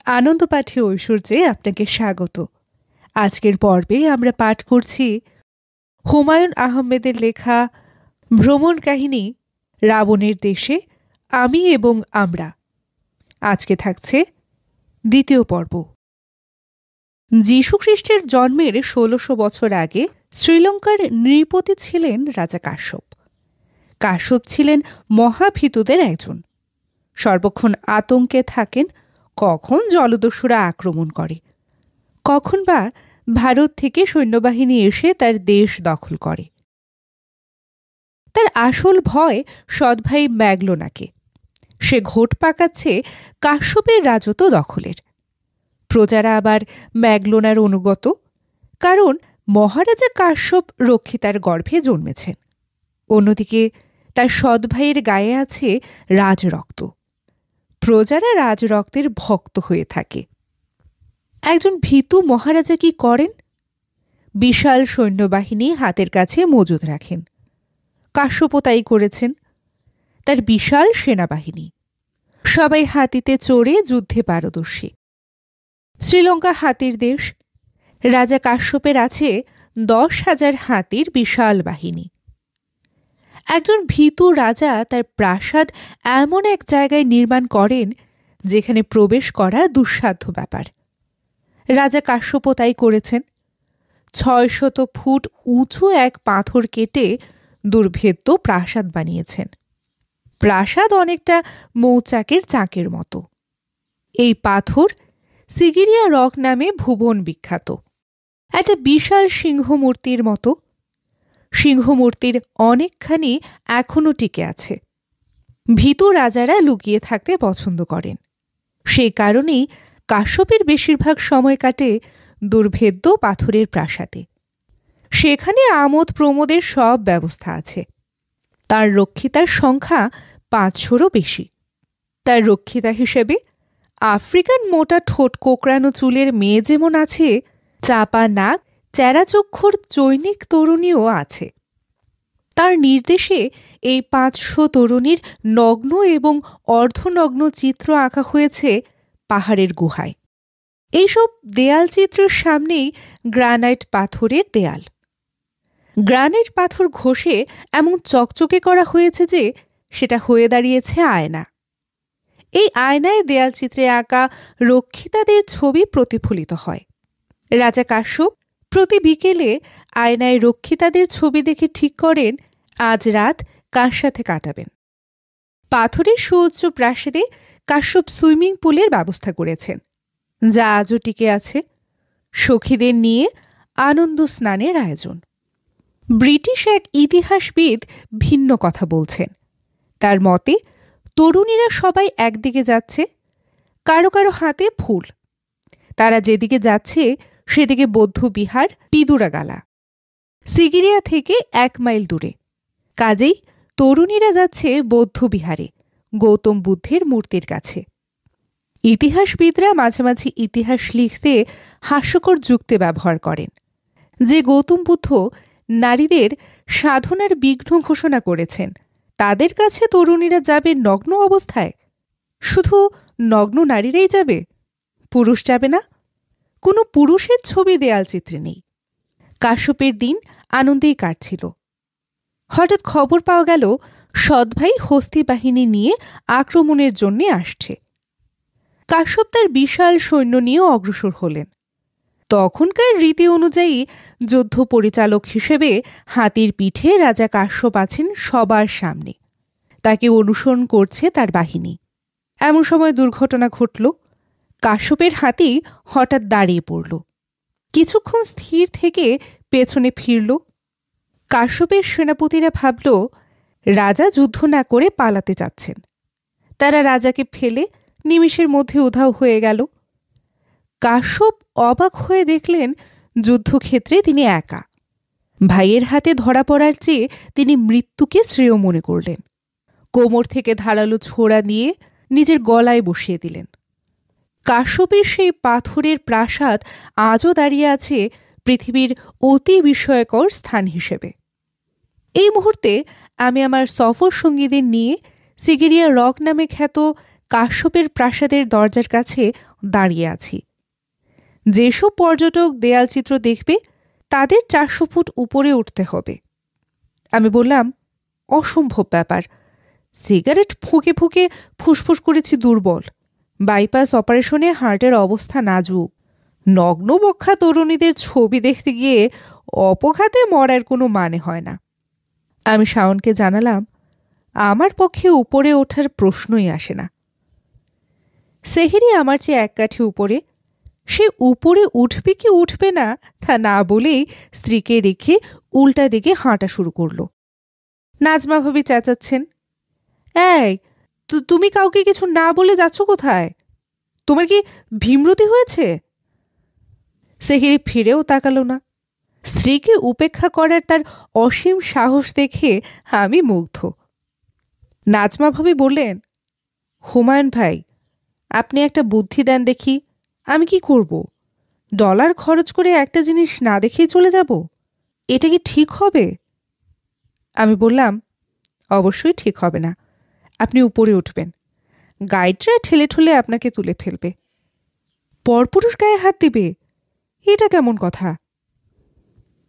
আনন্দ পাঠে ঐশ্বর্যে আপনাকে স্বাগত। আজকের পর্বে আমরা পাঠ করছি হুমায়ুন আহমেদের লেখা ভ্রমণ কাহিনী রাবণের দেশে আমি এবং আমরা। আজকে থাকছে দ্বিতীয় পর্ব। যীশুখ্রিস্টের জন্মের ১৬০০ বছর আগে শ্রীলঙ্কার নৃপতি ছিলেন রাজা কাশ্যপ। কাশ্যপ ছিলেন মহাভীতুদের একজন। সর্বক্ষণ আতঙ্কে থাকেন কখন জলদস্যুরা আক্রমণ করে, কখন বা ভারত থেকে সৈন্যবাহিনী এসে তার দেশ দখল করে। তার আসল ভয় সৎভাই ম্যাগলোনাকে। সে ঘোট পাকাচ্ছে কাশ্যপের রাজত্ব দখলের। প্রজারা আবার ম্যাগলোনার অনুগত, কারণ মহারাজা কাশ্যপ রক্ষিতার গর্ভে জন্মেছেন। অন্যদিকে তার সৎভাইয়ের গায়ে আছে রাজরক্ত। প্রজারা রাজরক্তের ভক্ত হয়ে থাকে। একজন ভীতু মহারাজা কি করেন? বিশাল সৈন্যবাহিনী হাতের কাছে মজুদ রাখেন। কাশ্যপও তাই করেছেন। তার বিশাল সেনাবাহিনী, সবাই হাতিতে চড়ে যুদ্ধে পারদর্শী। শ্রীলঙ্কা হাতির দেশ। রাজা কাশ্যপের আছে ১০,০০০ হাতির বিশাল বাহিনী। একজন ভীতু রাজা তার প্রাসাদ এমন এক জায়গায় নির্মাণ করেন যেখানে প্রবেশ করা দুঃসাধ্য ব্যাপার। রাজা কাশ্যপও তাই করেছেন। ৬০০ ফুট উঁচু এক পাথর কেটে দুর্ভেদ্য প্রাসাদ বানিয়েছেন। প্রাসাদ অনেকটা মৌচাকের চাকের মতো। এই পাথর সিগিরিয়া রক নামে ভুবন বিখ্যাত। একটা বিশাল সিংহমূর্তির মতো। সিংহমূর্তির অনেকখানি এখনও টিকে আছে। ভীতু রাজারা লুকিয়ে থাকতে পছন্দ করেন। সেই কারণেই কাশ্যপের বেশিরভাগ সময় কাটে দুর্ভেদ্য পাথরের প্রাসাদে। সেখানে আমোদ প্রমোদের সব ব্যবস্থা আছে। তার রক্ষিতার সংখ্যা ৫০০রও বেশি। তার রক্ষিতা হিসেবে আফ্রিকান মোটা ঠোঁট কোঁকড়ানো চুলের মেয়ে যেমন আছে, চাপা নাক চেরাচক্ষুর চৈনিক তরুণীও আছে। তার নির্দেশে এই ৫০০ তরুণীর নগ্ন এবং অর্ধনগ্ন চিত্র আঁকা হয়েছে পাহাড়ের গুহায়। এইসব দেয়াল চিত্রের সামনেই গ্রানাইট পাথরের দেয়াল। গ্রানাইট পাথর ঘষে এমন চকচকে করা হয়েছে যে সেটা হয়ে দাঁড়িয়েছে আয়না। এই আয়নায় দেয়াল চিত্রে আঁকা রক্ষিতাদের ছবি প্রতিফলিত হয়। রাজা কাশ্যপ প্রতি বিকেলে আয়নায় রক্ষিতাদের ছবি দেখে ঠিক করেন আজ রাত কার সাথে কাটাবেন। পাথরের সুউচ্চ প্রাসাদে কাশ্যপ সুইমিং পুলের ব্যবস্থা করেছেন, যা আজও টিকে আছে। সখীদের নিয়ে আনন্দ স্নানের আয়োজন। ব্রিটিশ এক ইতিহাসবিদ ভিন্ন কথা বলছেন। তার মতে তরুণীরা সবাই একদিকে যাচ্ছে, কারো কারো হাতে ফুল। তারা যেদিকে যাচ্ছে সেদিকে বৌদ্ধ বিহার পিদুরাগালা, সিগিরিয়া থেকে ১ মাইল দূরে। কাজেই তরুণীরা যাচ্ছে বৌদ্ধ বিহারে গৌতম বুদ্ধের মূর্তির কাছে। ইতিহাসবিদরা মাঝে মাঝে ইতিহাস লিখতে হাস্যকর যুক্তি ব্যবহার করেন যে গৌতম বুদ্ধ নারীদের সাধনার বিঘ্ন ঘোষণা করেছেন, তাদের কাছে তরুণীরা যাবে নগ্ন অবস্থায়। শুধু নগ্ন নারীরাই যাবে, পুরুষ যাবে না। কোনো পুরুষের ছবি দেয়াল চিত্রে নেই। কাশ্যপের দিন আনন্দেই কাটছিল। হঠাৎ খবর পাওয়া গেল সৎভাই হস্তি বাহিনী নিয়ে আক্রমণের জন্য আসছে। কাশ্যপ তার বিশাল সৈন্য নিয়ে অগ্রসর হলেন। তখনকার রীতি অনুযায়ী যুদ্ধ পরিচালক হিসেবে হাতির পিঠে রাজা কাশ্যপ আছেন সবার সামনে। তাকে অনুসরণ করছে তার বাহিনী। এমন সময় দুর্ঘটনা ঘটল। কাশ্যপের হাতি হঠাৎ দাঁড়িয়ে পড়ল। কিছুক্ষণ স্থির থেকে পেছনে ফিরল। কাশ্যপের সেনাপতিরা ভাবল রাজা যুদ্ধ না করে পালাতে চাচ্ছেন। তারা রাজাকে ফেলে নিমিষের মধ্যে উধাও হয়ে গেল। কাশ্যপ অবাক হয়ে দেখলেন যুদ্ধক্ষেত্রে তিনি একা। ভাইয়ের হাতে ধরা পড়ার চেয়ে তিনি মৃত্যুকে শ্রেয় মনে করলেন। কোমর থেকে ধারালো ছোরা নিয়ে নিজের গলায় বসিয়ে দিলেন। কাশ্যপের সেই পাথরের প্রাসাদ আজও দাঁড়িয়ে আছে পৃথিবীর অতি বিস্ময়কর স্থান হিসেবে। এই মুহূর্তে আমি আমার সফর সঙ্গীদের নিয়ে সিগিরিয়া রক নামে খ্যাত কাশ্যপের প্রাসাদের দরজার কাছে দাঁড়িয়ে আছি। যেসব পর্যটক দেয়ালচিত্র দেখবে তাদের 400 ফুট উপরে উঠতে হবে। আমি বললাম, অসম্ভব ব্যাপার। সিগারেট ফুঁকে ফুঁকে ফুসফুস করেছি দুর্বল। বাইপাস অপারেশনে হার্টের অবস্থা নাজুক। নগ্নবক্ষা তরুণীদের ছবি দেখতে গিয়ে অপঘাতে মরার কোনো মানে হয় না। আমি শাওনকে জানালাম, আমার পক্ষে উপরে ওঠার প্রশ্নই আসে না। সেহেরি আমার চেয়ে এক কাঠি উপরে। সে উপরে উঠবে কি উঠবে না তা না বলেই স্ত্রীকে রেখে উল্টা দিকে হাঁটা শুরু করল। নাজমা ভাবি চেঁচাচ্ছেন, এই তুমি কাউকে কিছু না বলে যাচ্ছ কোথায়? তোমার কি ভীমরতি হয়েছে? সেহেরি ফিরেও তাকালো না। স্ত্রীকে উপেক্ষা করার তার অসীম সাহস দেখে আমি মুগ্ধ। নাজমা ভাবি বললেন, হুমায়ুন ভাই, আপনি একটা বুদ্ধি দেন দেখি। আমি কি করব? ডলার খরচ করে একটা জিনিস না দেখেই চলে যাব? এটা কি ঠিক হবে? আমি বললাম, অবশ্যই ঠিক হবে না। আপনি উপরে উঠবেন, গাইডরা ঠেলে ঠুলে আপনাকে তুলে ফেলবে। পরপুরুষ গায়ে হাত দিবে? এটা কেমন কথা?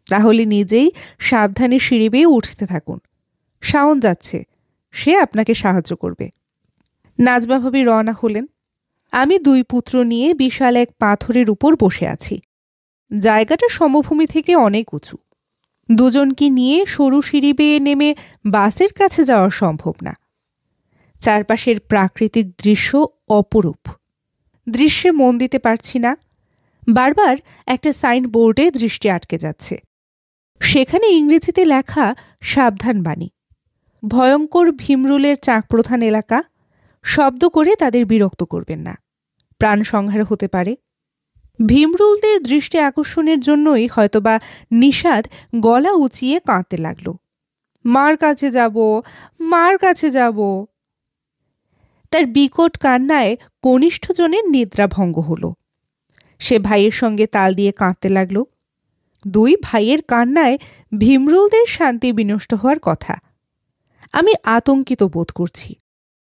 তাহলে নিজেই সাবধানে সিঁড়ি বেয়ে উঠতে থাকুন। শাওন যাচ্ছে, সে আপনাকে সাহায্য করবে। নাজমা ভাবি রওনা হলেন। আমি 2 পুত্র নিয়ে বিশাল এক পাথরের উপর বসে আছি। জায়গাটা সমভূমি থেকে অনেক উঁচু। দুজনকে নিয়ে সরু সিঁড়ি বেয়ে নেমে বাসের কাছে যাওয়া সম্ভব না। চারপাশের প্রাকৃতিক দৃশ্য অপরূপ। দৃশ্যে মন দিতে পারছি না। বারবার একটা সাইনবোর্ডে দৃষ্টি আটকে যাচ্ছে। সেখানে ইংরেজিতে লেখা সাবধান বাণী। ভয়ঙ্কর ভীমরুলের চাক প্রধান এলাকা, শব্দ করে তাদের বিরক্ত করবেন না, প্রাণ সংহার হতে পারে। ভীমরুলদের দৃষ্টি আকর্ষণের জন্যই হয়তোবা নিষাদ গলা উঁচিয়ে কাঁদতে লাগল, মার কাছে যাব, মার কাছে যাব। তার বিকট কান্নায় কনিষ্ঠজনের নিদ্রাভঙ্গ হল। সে ভাইয়ের সঙ্গে তাল দিয়ে কাঁদতে লাগল। 2 ভাইয়ের কান্নায় ভীমরুলদের শান্তি বিনষ্ট হওয়ার কথা। আমি আতঙ্কিত বোধ করছি।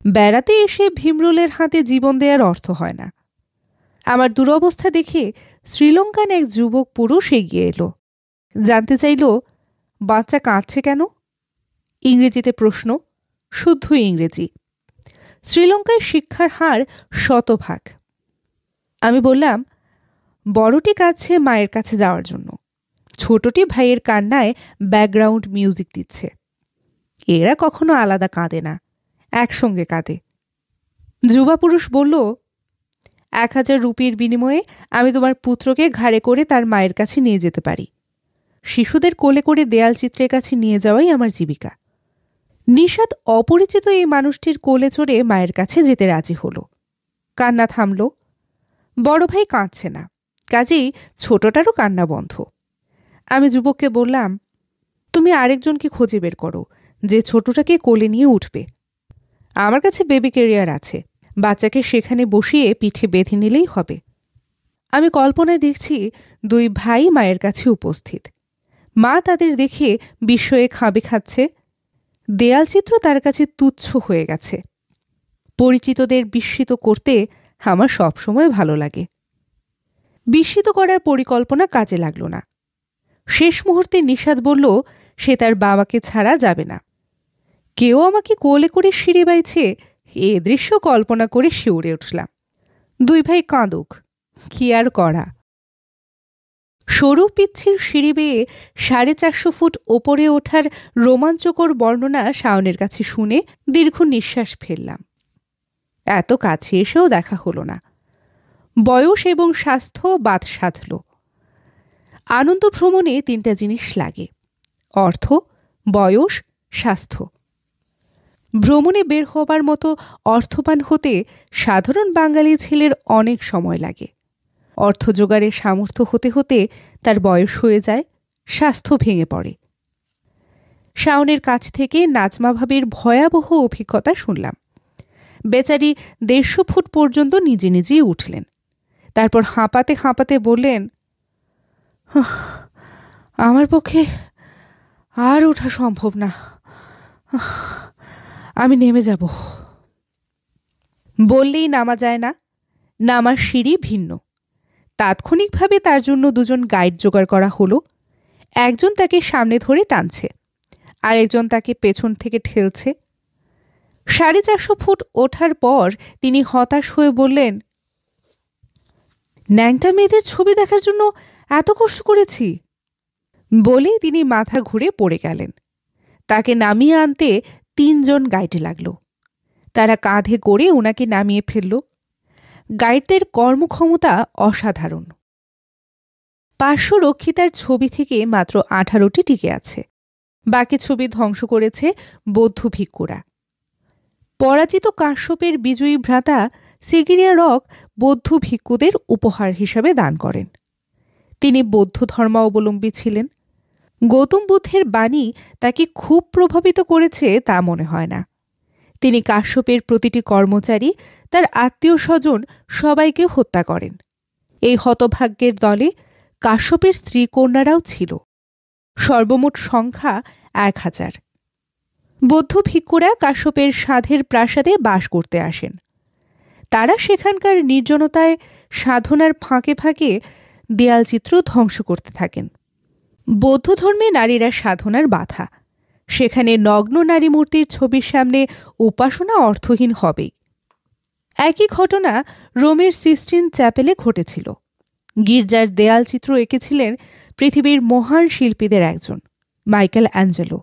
বেড়াতে এসে ভীমরুলের হাতে জীবন দেওয়ার অর্থ হয় না। আমার দুরবস্থা দেখে শ্রীলঙ্কান এক যুবক পুরুষ এগিয়ে এলো। জানতে চাইল, বাচ্চা কাঁদছে কেন? ইংরেজিতে প্রশ্ন, শুদ্ধ ইংরেজি। শ্রীলঙ্কায় শিক্ষার হার 100%। আমি বললাম, বড়টি কাঁদছে মায়ের কাছে যাওয়ার জন্য, ছোটটি ভাইয়ের কান্নায় ব্যাকগ্রাউন্ড মিউজিক দিচ্ছে। এরা কখনো আলাদা কাঁদে না, একসঙ্গে কাঁদে। যুবা পুরুষ বলল, 1000 রুপির বিনিময়ে আমি তোমার পুত্রকে ঘাড়ে করে তার মায়ের কাছে নিয়ে যেতে পারি। শিশুদের কোলে করে দেয়াল চিত্রের কাছে নিয়ে যাওয়াই আমার জীবিকা। নিষাদ অপরিচিত এই মানুষটির কোলে চড়ে মায়ের কাছে যেতে রাজি হল। কান্না থামল। বড় ভাই কাঁদছে না, কাজেই ছোটটারও কান্না বন্ধ। আমি যুবককে বললাম, তুমি আরেকজনকে খুঁজে বের করো যে ছোটটাকে কোলে নিয়ে উঠবে। আমার কাছে বেবি ক্যারিয়ার আছে, বাচ্চাকে সেখানে বসিয়ে পিঠে বেঁধে নিলেই হবে। আমি কল্পনায় দেখছি 2 ভাই মায়ের কাছে উপস্থিত। মা তাদের দেখে বিস্ময়ে খাবে খাচ্ছে। দেয়ালচিত্র তার কাছে তুচ্ছ হয়ে গেছে। পরিচিতদের বিস্মিত করতে আমার সবসময় ভালো লাগে। বিস্মিত করার পরিকল্পনা কাজে লাগল না। শেষ মুহূর্তে নিষাদ বলল, সে তার বাবাকে ছাড়া যাবে না। কেউ আমাকে কোলে করে সিঁড়ি বাইছে, এ দৃশ্য কল্পনা করে শিউরে উঠলাম। 2 ভাই কাঁদুক, কি আর করা। সরু পিচ্ছিল সিঁড়ি বেয়ে 450 ফুট ওপরে ওঠার রোমাঞ্চকর বর্ণনা শাওনের কাছে শুনে দীর্ঘ নিঃশ্বাস ফেললাম। এত কাছে এসেও দেখা হলো না। বয়স এবং স্বাস্থ্য বাদ সাধল। আনন্দ ভ্রমণে 3টা জিনিস লাগে, অর্থ, বয়স, স্বাস্থ্য। ভ্রমণে বের হবার মতো অর্থবান হতে সাধারণ বাঙালি ছেলের অনেক সময় লাগে। অর্থ জোগাড়ের সামর্থ্য হতে হতে তার বয়স হয়ে যায়, স্বাস্থ্য ভেঙে পড়ে। শাওনের কাছ থেকে নাজমা ভাবির ভয়াবহ অভিজ্ঞতা শুনলাম। বেচারি 150 ফুট পর্যন্ত নিজে নিজেই উঠলেন। তারপর হাঁপাতে হাঁপাতে বললেন, আমার পক্ষে আর ওঠা সম্ভব না, আমি নেমে যাব। বললেই নামা যায় না, নামার সিঁড়ি ভিন্ন। তাৎক্ষণিকভাবে তার জন্য দুজন গাইড জোগাড় করা হলো। একজন তাকে সামনে ধরে টানছে, আরেকজন তাকে পেছন থেকে ঠেলছে। 450 ফুট ওঠার পর তিনি হতাশ হয়ে বললেন, ন্যাংটা মেয়েদের ছবি দেখার জন্য এত কষ্ট করেছি। বলে তিনি মাথা ঘুরে পড়ে গেলেন। তাকে নামিয়ে আনতে 3 জন গাইড লাগলো। তারা কাঁধে করে ওনাকে নামিয়ে ফেলল। গাইডদের কর্মক্ষমতা অসাধারণ। 500 রক্ষিতার ছবি থেকে মাত্র 18টি টিকে আছে। বাকি ছবি ধ্বংস করেছে বৌদ্ধ ভিক্ষুরা। পরাজিত কাশ্যপের বিজয়ী ভ্রাতা সিগিরিয়া রক বৌদ্ধ ভিক্ষুদের উপহার হিসাবে দান করেন। তিনি বৌদ্ধ ধর্মাবলম্বী ছিলেন। গৌতম বুদ্ধের বাণী তাকে খুব প্রভাবিত করেছে তা মনে হয় না। তিনি কাশ্যপের প্রতিটি কর্মচারী, তার আত্মীয় স্বজন সবাইকে হত্যা করেন। এই হতভাগ্যের দলে কাশ্যপের স্ত্রী কন্যারাও ছিল। সর্বমোট সংখ্যা 1000। বৌদ্ধ ভিক্ষুরা কাশ্যপের সাধের প্রাসাদে বাস করতে আসেন। তারা সেখানকার নির্জনতায় সাধনার ফাঁকে ফাঁকে দেয়ালচিত্র ধ্বংস করতে থাকেন। বৌদ্ধ ধর্মে নারীরা সাধনার বাধা। সেখানে নগ্ন নারী মূর্তির ছবির সামনে উপাসনা অর্থহীন হবেই। একই ঘটনা রোমের সিস্টিন চ্যাপেলে ঘটেছিল। গির্জার দেয়ালচিত্র এঁকেছিলেন পৃথিবীর মহান শিল্পীদের একজন, মাইকেল অ্যাঞ্জেলো।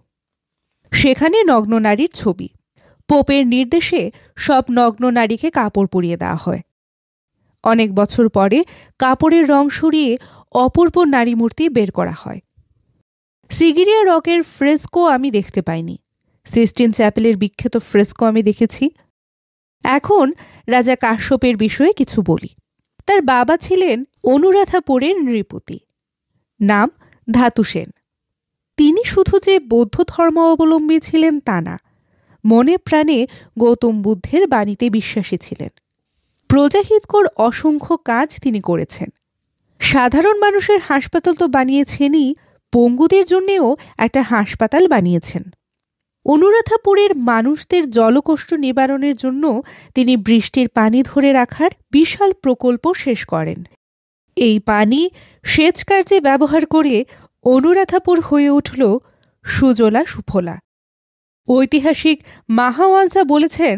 সেখানে নগ্ন নারীর ছবি। পোপের নির্দেশে সব নগ্ন নারীকে কাপড় পরিয়ে দেওয়া হয়। অনেক বছর পরে কাপড়ের রং সরিয়ে অপূর্ব নারী মূর্তি বের করা হয়। সিগিরিয়া রকের ফ্রেস্কো আমি দেখতে পাইনি। সিস্টিন চ্যাপেলের বিখ্যাত ফ্রেস্কো আমি দেখেছি। এখন রাজা কাশ্যপের বিষয়ে কিছু বলি। তার বাবা ছিলেন অনুরাধাপুরের নৃপতি, নাম ধাতু সেন। তিনি শুধু যে বৌদ্ধ ধর্মাবলম্বী ছিলেন তা না, মনে প্রাণে গৌতম বুদ্ধের বাণীতে বিশ্বাসী ছিলেন। প্রজাহিতকর অসংখ্য কাজ তিনি করেছেন। সাধারণ মানুষের হাসপাতাল তো বানিয়েছেনই, পঙ্গুদের জন্যেও একটা হাসপাতাল বানিয়েছেন। অনুরাধাপুরের মানুষদের জলকষ্ট নিবারণের জন্য তিনি বৃষ্টির পানি ধরে রাখার বিশাল প্রকল্প শেষ করেন। এই পানি সেচ কার্যে ব্যবহার করে অনুরাধাপুর হয়ে উঠল সুজলা সুফলা। ঐতিহাসিক মাহাওয়াজা বলেছেন,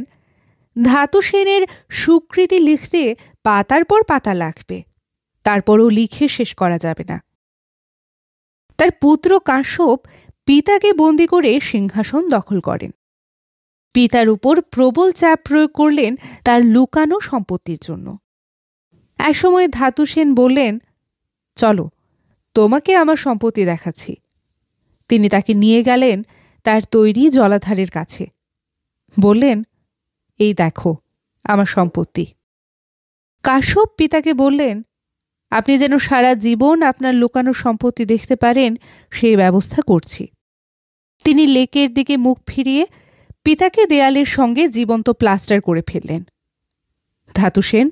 ধাতু সেনের সুকৃতি লিখতে পাতার পর পাতা লাগবে, তারপরও লিখে শেষ করা যাবে না। তার পুত্র কাশ্যপ পিতাকে বন্দী করে সিংহাসন দখল করেন। পিতার উপর প্রবল চাপ প্রয়োগ করলেন তার লুকানো সম্পত্তির জন্য। একসময় ধাতু সেন বললেন, চলো, তোমাকে আমার সম্পত্তি দেখাচ্ছি। তিনি তাকে নিয়ে গেলেন তার তৈরি জলাধারের কাছে। বললেন, এই দেখো আমার সম্পত্তি। কাশ্যপ পিতাকে বললেন, আপনি যেন সারা জীবন আপনার লুকানো সম্পত্তি দেখতে পারেন সেই ব্যবস্থা করছি। তিনি লেকের দিকে মুখ ফিরিয়ে পিতাকে দেয়ালের সঙ্গে জীবন্ত প্লাস্টার করে ফেললেন। ধাতু সেন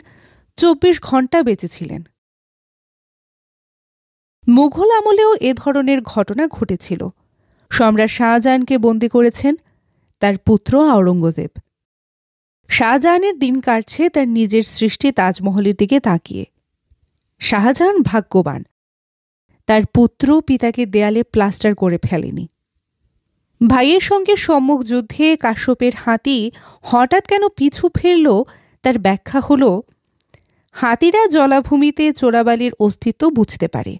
24 ঘণ্টা বেঁচেছিলেন। মুঘল আমলেও এ ধরনের ঘটনা ঘটেছিল। সম্রাট শাহজাহানকে বন্দী করেছেন তার পুত্র আওরঙ্গজেব। শাহজাহানের দিন কাটছে তার নিজের সৃষ্টি তাজমহলের দিকে তাকিয়ে। শাহজাহান ভাগ্যবান, তার পুত্র পিতাকে দেয়ালে প্লাস্টার করে ফেলেনি। ভাইয়ের সঙ্গে সম্মুখ যুদ্ধে কাশ্যপের হাতি হঠাৎ কেন পিছু ফিরল তার ব্যাখ্যা হল, হাতিরা জলাভূমিতে চোরাবালির অস্তিত্ব বুঝতে পারে।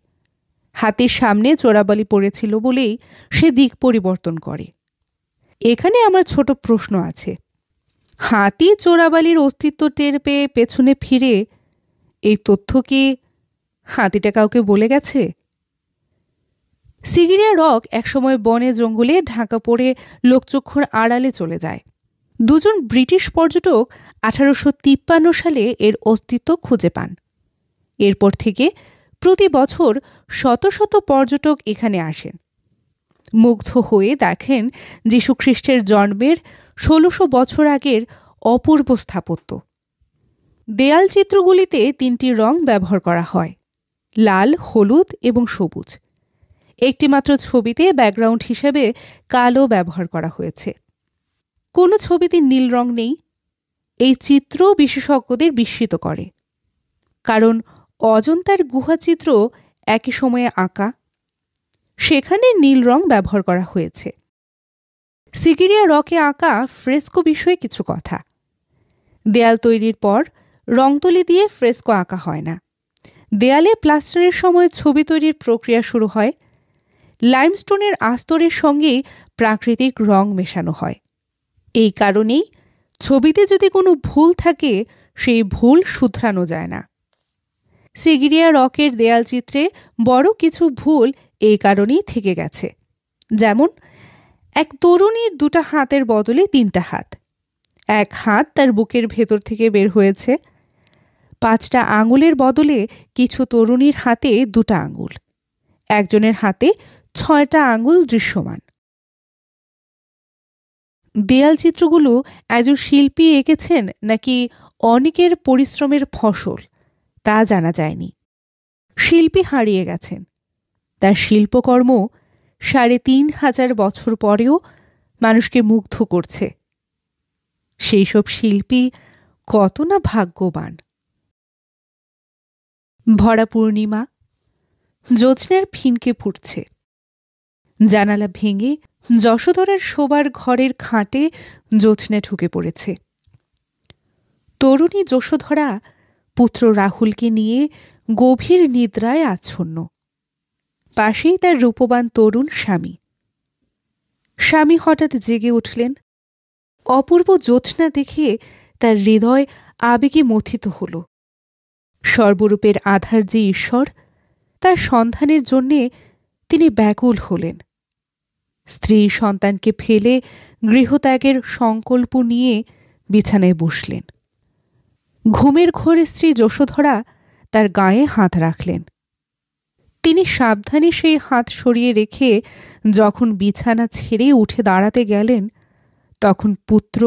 হাতির সামনে চোরাবালি পড়েছিল বলেই সে দিক পরিবর্তন করে। এখানে আমার ছোট প্রশ্ন আছে, হাতি চোরাবালির অস্তিত্ব টের পেয়ে পেছনে ফিরে এই তথ্য কি হাতিটা কাউকে বলে গেছে? সিগিরিয়া রক একসময় বনে জঙ্গলে ঢাকা পড়ে লোকচক্ষুর আড়ালে চলে যায়। 2 জন ব্রিটিশ পর্যটক 1853 সালে এর অস্তিত্ব খুঁজে পান। এরপর থেকে প্রতি বছর শত শত পর্যটক এখানে আসেন। মুগ্ধ হয়ে দেখেন যীশুখ্রিস্টের জন্মের 1600 বছর আগের অপূর্ব স্থাপত্য। দেয়াল চিত্রগুলিতে 3টি রং ব্যবহার করা হয়, লাল, হলুদ এবং সবুজ। একটিমাত্র ছবিতে ব্যাকগ্রাউন্ড হিসেবে কালো ব্যবহার করা হয়েছে। কোনো ছবিতে নীল রং নেই। এই চিত্র বিশেষজ্ঞদের বিস্মিত করে, কারণ অজন্তার গুহাচিত্র একই সময়ে আঁকা, সেখানে নীল রং ব্যবহার করা হয়েছে। সিগিরিয়া রকে আঁকা ফ্রেস্কো বিষয়ে কিছু কথা। দেয়াল তৈরির পর রংতুলি দিয়ে ফ্রেস্কো আঁকা হয় না। দেয়ালে প্লাস্টারের সময় ছবি তৈরির প্রক্রিয়া শুরু হয়। লাইমস্টোনের আস্তরের সঙ্গেই প্রাকৃতিক রং মেশানো হয়। এই কারণেই ছবিতে যদি কোনো ভুল থাকে, সেই ভুল শুধরানো যায় না। সিগিরিয়া রকের দেয়াল চিত্রে বড় কিছু ভুল এই কারণেই থেকে গেছে, যেমন এক তরুণীর 2টা হাতের বদলে 3টা হাত, এক হাত তার বুকের ভেতর থেকে বের হয়েছে, 5টা আঙুলের বদলে কিছু তরুণীর হাতে 2টা আঙুল, একজনের হাতে 6টা আঙুল দৃশ্যমান। দেয়াল চিত্রগুলো একজন শিল্পী এঁকেছেন নাকি অনেকের পরিশ্রমের ফসল তা জানা যায়নি। শিল্পী হারিয়ে গেছেন, তার শিল্পকর্ম 3500 বছর পরেও মানুষকে মুগ্ধ করছে। সেই সব শিল্পী কত না ভাগ্যবান। ভরা পূর্ণিমা, জ্যোৎস্নার ফিনকে ফুটছে। জানালা ভেঙে যশোধরার শোবার ঘরের খাটে জ্যোৎস্না ঢুকে পড়েছে। তরুণী যশোধরা পুত্র রাহুলকে নিয়ে গভীর নিদ্রায় আচ্ছন্ন। পাশেই তার রূপবান তরুণ স্বামী। স্বামী হঠাৎ জেগে উঠলেন। অপূর্ব জ্যোৎস্না দেখে তার হৃদয় আবেগে মথিত হল। সর্বরূপের আধার যে ঈশ্বর, তার সন্ধানের জন্যে তিনি ব্যাকুল হলেন। স্ত্রী সন্তানকে ফেলে গৃহত্যাগের সংকল্প নিয়ে বিছানায় বসলেন। ঘুমের ঘোরে স্ত্রী যশোধরা তার গায়ে হাত রাখলেন। তিনি সাবধানে সেই হাত সরিয়ে রেখে যখন বিছানা ছেড়ে উঠে দাঁড়াতে গেলেন, তখন পুত্র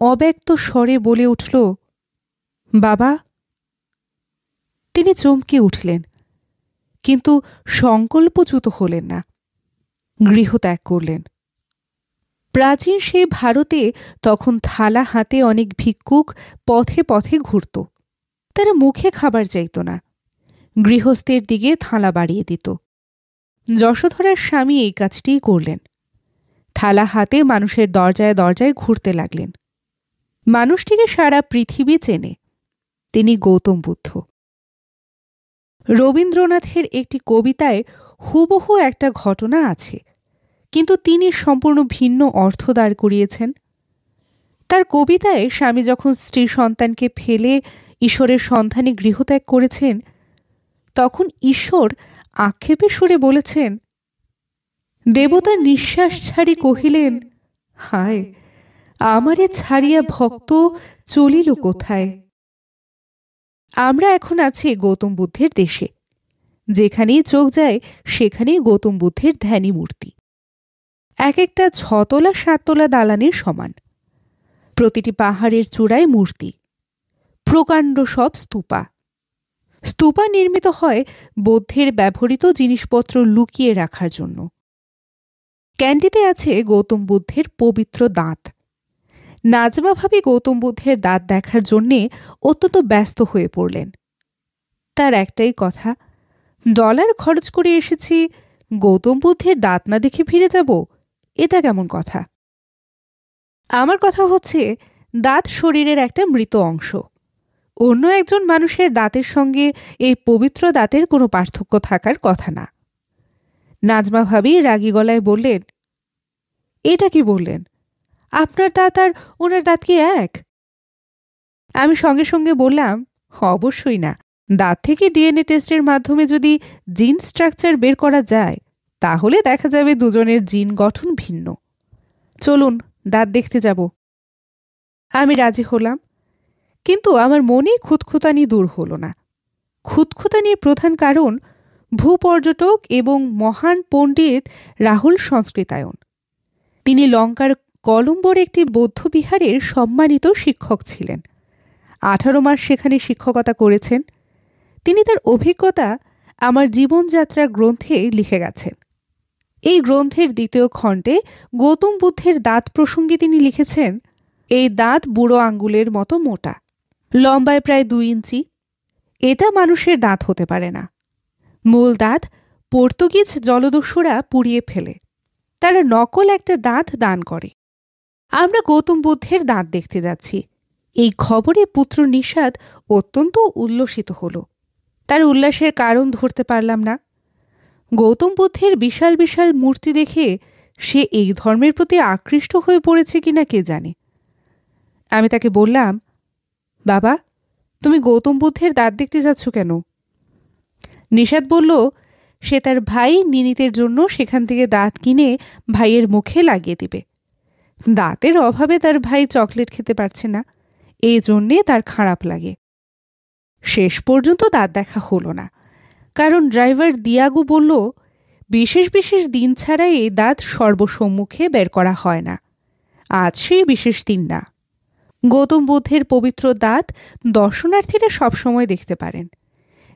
অব্যক্ত স্বরে বলে উঠল, বাবা। তিনি চমকে উঠলেন, কিন্তু সংকল্পচ্যুত হলেন না। গৃহত্যাগ করলেন। প্রাচীন সেই ভারতে তখন থালা হাতে অনেক ভিক্ষুক পথে পথে ঘুরত। তারা মুখে খাবার চাইত না, গৃহস্থের দিকে থালা বাড়িয়ে দিত। যশোধরার স্বামী এই কাজটিই করলেন। থালা হাতে মানুষের দরজায় দরজায় ঘুরতে লাগলেন। মানুষটিকে সারা পৃথিবী চেনে, তিনি গৌতম বুদ্ধ। রবীন্দ্রনাথের একটি কবিতায় হুবহু একটা ঘটনা আছে, কিন্তু তিনি সম্পূর্ণ ভিন্ন অর্থ দাঁড় করিয়েছেন। তার কবিতায় স্বামী যখন স্ত্রী সন্তানকে ফেলে ঈশ্বরের সন্ধানে গৃহত্যাগ করেছেন, তখন ঈশ্বর আক্ষেপে সুরে বলেছেন, দেবতা নিঃশ্বাস ছাড়ি কহিলেন, হায় আমারে ছাড়িয়া ভক্ত চলিল কোথায়। আমরা এখন আছি গৌতম বুদ্ধের দেশে। যেখানেই চোখ যায় সেখানেই গৌতম বুদ্ধের ধ্যানী মূর্তি, এক একটা 6তলা 7তলা দালানের সমান। প্রতিটি পাহাড়ের চূড়ায় মূর্তি, প্রকাণ্ড সব স্তূপা। স্তূপা নির্মিত হয় বৌদ্ধের ব্যবহৃত জিনিসপত্র লুকিয়ে রাখার জন্য। ক্যান্টিতে আছে গৌতম বুদ্ধের পবিত্র দাঁত। নাজমা ভাবি গৌতম বুদ্ধের দাঁত দেখার জন্যে অত্যন্ত ব্যস্ত হয়ে পড়লেন। তার একটাই কথা, ডলার খরচ করে এসেছি, গৌতম বুদ্ধের দাঁত না দেখে ফিরে যাব, এটা কেমন কথা? আমার কথা হচ্ছে, দাঁত শরীরের একটা মৃত অংশ। অন্য একজন মানুষের দাঁতের সঙ্গে এই পবিত্র দাঁতের কোনো পার্থক্য থাকার কথা না। নাজমা ভাবি রাগী গলায় বললেন, এটা কি বললেন? আপনার দাঁত আর ওনার দাঁত কি এক? আমি সঙ্গে সঙ্গে বললাম, অবশ্যই না। দাঁত থেকে ডিএনএ টেস্টের মাধ্যমে যদি জিন স্ট্রাকচার বের করা যায়, তাহলে দেখা যাবে দুজনের জিন গঠন ভিন্ন। চলুন দাঁত দেখতে যাব। আমি রাজি হলাম, কিন্তু আমার মনে খুঁতখুঁতানি দূর হলো না। খুঁতখুঁতানির প্রধান কারণ ভূপর্যটক এবং মহান পণ্ডিত রাহুল সংস্কৃতায়ন। তিনি লঙ্কার কলম্বোর একটি বৌদ্ধবিহারের সম্মানিত শিক্ষক ছিলেন। 18 মাস সেখানে শিক্ষকতা করেছেন। তিনি তার অভিজ্ঞতা আমার জীবনযাত্রা গ্রন্থে লিখে গেছেন। এই গ্রন্থের 2য় খণ্ডে গৌতম বুদ্ধের দাঁত প্রসঙ্গে তিনি লিখেছেন, এই দাঁত বুড়ো আঙ্গুলের মতো মোটা, লম্বায় প্রায় 2 ইঞ্চি। এটা মানুষের দাঁত হতে পারে না। মূল দাঁত পর্তুগিজ জলদস্যুরা পুড়িয়ে ফেলে। তারা নকল একটা দাঁত দান করে। আমরা গৌতম বুদ্ধের দাঁত দেখতে যাচ্ছি। এই খবরে পুত্র নিষাদ অত্যন্ত উল্লসিত হল। তার উল্লাসের কারণ ধরতে পারলাম না। গৌতম বুদ্ধের বিশাল বিশাল মূর্তি দেখে সে এই ধর্মের প্রতি আকৃষ্ট হয়ে পড়েছে কিনা কে জানে। আমি তাকে বললাম, বাবা, তুমি গৌতম বুদ্ধের দাঁত দেখতে যাচ্ছ কেন? নিষাদ বলল, সে তার ভাই নিনিতের জন্য সেখান থেকে দাঁত কিনে ভাইয়ের মুখে লাগিয়ে দিবে। দাঁতের অভাবে তার ভাই চকলেট খেতে পারছে না, এই জন্যে তার খারাপ লাগে। শেষ পর্যন্ত দাঁত দেখা হলো না, কারণ ড্রাইভার দিয়াগো বলল, বিশেষ বিশেষ দিন ছাড়া এই দাঁত সর্বসম্মুখে বের করা হয় না। আজ সেই বিশেষ দিন না। গৌতম বুদ্ধের পবিত্র দাঁত দর্শনার্থীরা সবসময় দেখতে পারেন।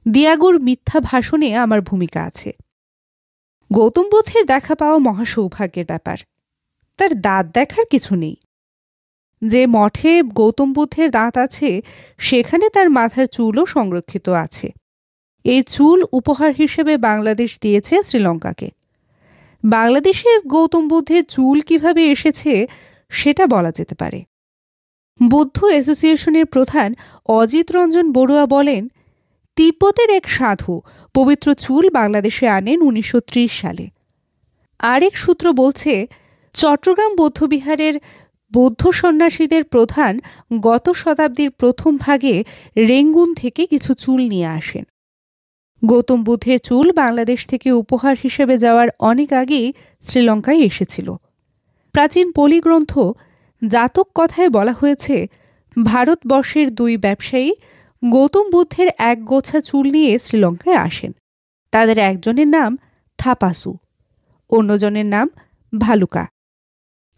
দিয়াগোর মিথ্যা ভাষণে আমার ভূমিকা আছে। গৌতম বুদ্ধের দেখা পাওয়া মহাসৌভাগ্যের ব্যাপার। তার দাঁত দেখার কিছু নেই। যে মঠে গৌতম বুদ্ধের দাঁত আছে সেখানে তার মাথার চুলও সংরক্ষিত আছে। এই চুল উপহার হিসেবে বাংলাদেশ দিয়েছে শ্রীলঙ্কাকে। বাংলাদেশে গৌতম বুদ্ধের চুল কিভাবে এসেছে সেটা বলা যেতে পারে। বৌদ্ধ অ্যাসোসিয়েশনের প্রধান অজিত রঞ্জন বড়ুয়া বলেন, তিব্বতের এক সাধু পবিত্র চুল বাংলাদেশে আনেন 1930 সালে। আরেক সূত্র বলছে, চট্টগ্রাম বৌদ্ধবিহারের বৌদ্ধ সন্ন্যাসীদের প্রধান গত শতাব্দীর প্রথম ভাগে রেঙ্গুন থেকে কিছু চুল নিয়ে আসেন। গৌতম বুদ্ধের চুল বাংলাদেশ থেকে উপহার হিসেবে যাওয়ার অনেক আগেই শ্রীলঙ্কায় এসেছিল। প্রাচীন পলি গ্রন্থ জাতক কথায় বলা হয়েছে, ভারতবর্ষের 2 ব্যবসায়ী গৌতম বুদ্ধের এক গোছা চুল নিয়ে শ্রীলঙ্কায় আসেন। তাদের একজনের নাম থাপাসু, অন্যজনের নাম ভালুকা।